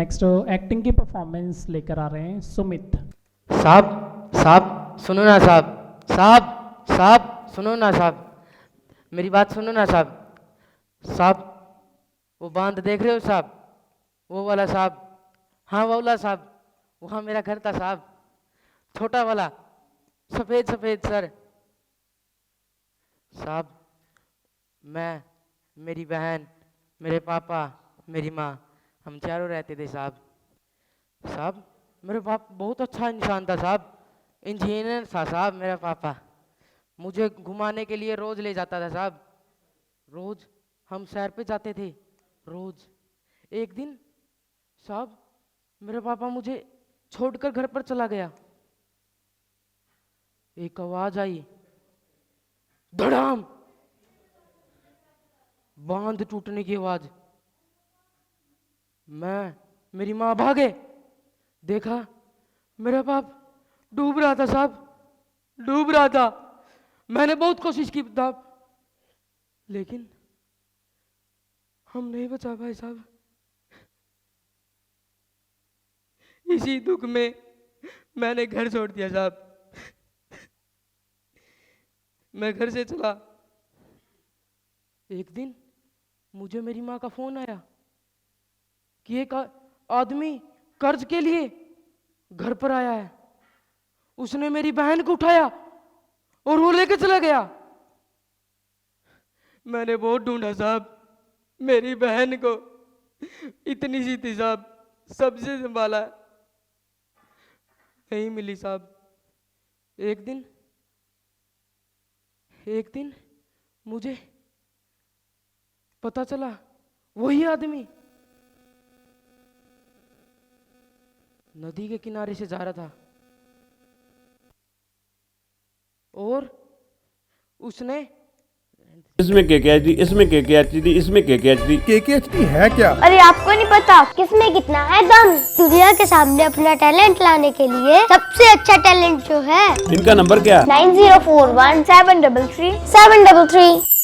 Next acting की performance लेकर आ रहे हैं सुमित। साहब साहब सुनो ना साहब, साहब साहब सुनो ना साहब, मेरी बात सुनो ना साहब। साहब वो बांध देख रहे हो साहब, वो वाला साहब, हाँ वो वाला साहब, वहाँ मेरा घर था साहब, छोटा वाला, सफ़ेद सफ़ेद सर। साहब मैं, मेरी बहन, मेरे पापा, मेरी माँ, हम चारों रहते थे साहब। साहब मेरे बाप बहुत अच्छा इंसान था साहब, इंजीनियर था साहब मेरा पापा। मुझे घुमाने के लिए रोज ले जाता था साहब, रोज हम सैर पे जाते थे रोज। एक दिन साहब मेरे पापा मुझे छोड़कर घर पर चला गया। एक आवाज आई, धड़ाम, बांध टूटने की आवाज। मेरी माँ भागे, देखा मेरा बाप डूब रहा था साहब, डूब रहा था। मैंने बहुत कोशिश की साहब, लेकिन हम नहीं बचा पाए साहब। इसी दुख में मैंने घर छोड़ दिया साहब। मैं घर से चला, एक दिन मुझे मेरी माँ का फोन आया कि एक आदमी कर्ज के लिए घर पर आया है। उसने मेरी बहन को उठाया और वो लेके चला गया। मैंने बहुत ढूंढा साहब, मेरी बहन को, इतनी सी थी साहब, सबसे संभाला, नहीं मिली साहब। एक दिन मुझे पता चला वही आदमी नदी के किनारे से जा रहा था और उसने, इसमें केकेएचडी, इसमें केकेएचडी, इसमें केकेएचडी। केकेएचडी है क्या? अरे आपको नहीं पता किसमें कितना है दम। दुनिया के सामने अपना टैलेंट लाने के लिए सबसे अच्छा टैलेंट जो है, इनका नंबर क्या? 9041 733 733।